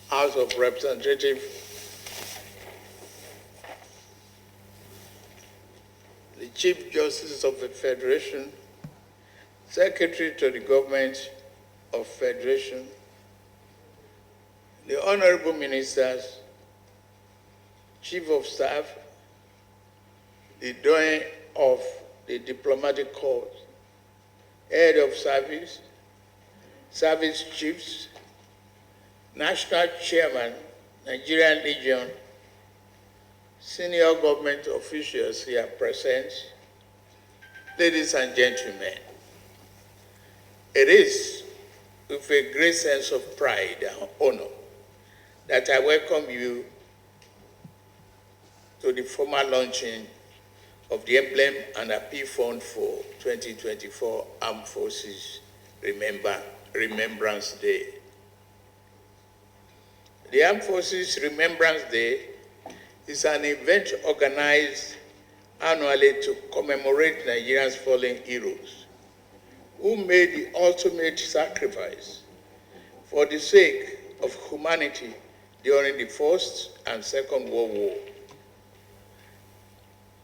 House of Representatives, the Chief Justice of the Federation, Secretary to the Government of Federation, the Honorable Ministers, Chief of Staff, the Doyen of the Diplomatic Corps, Head of Service, Service Chiefs, National Chairman, Nigerian Legion, senior government officials here present, ladies and gentlemen, it is with a great sense of pride and honor that I welcome you to the formal launching of the Emblem and Appeal Fund for 2024 Armed Forces Remembrance Day. The Armed Forces Remembrance Day is an event organized annually to commemorate Nigeria's fallen heroes who made the ultimate sacrifice for the sake of humanity during the First and Second World War.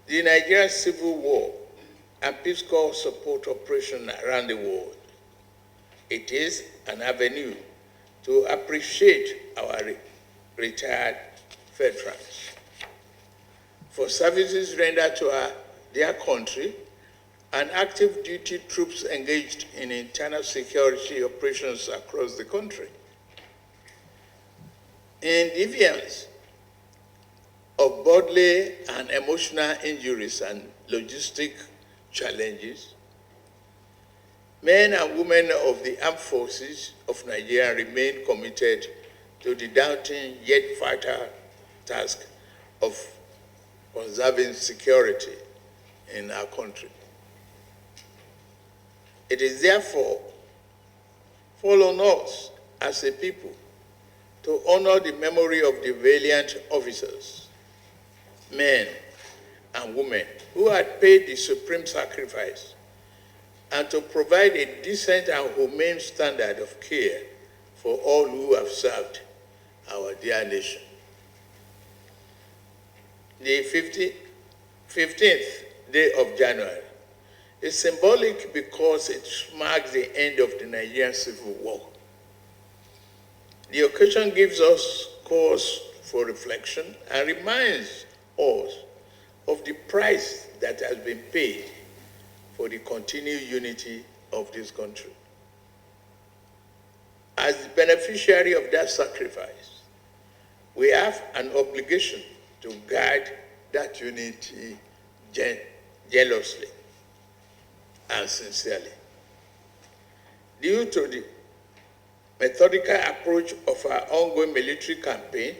The Nigerian Civil War and Peace Corps support operation around the world. It is an avenue to appreciate our retired veterans for services rendered to their country and active duty troops engaged in internal security operations across the country. In defiance of bodily and emotional injuries and logistic challenges, men and women of the armed forces of Nigeria remain committed to the daunting yet vital task of conserving security in our country. It is therefore fall on us as a people to honor the memory of the valiant officers, men and women who had paid the supreme sacrifice, and to provide a decent and humane standard of care for all who have served our dear nation. The 15th day of January is symbolic because it marks the end of the Nigerian Civil War. The occasion gives us cause for reflection and reminds us of the price that has been paid for the continued unity of this country. As the beneficiary of that sacrifice, we have an obligation to guard that unity jealously and sincerely. Due to the methodical approach of our ongoing military campaign,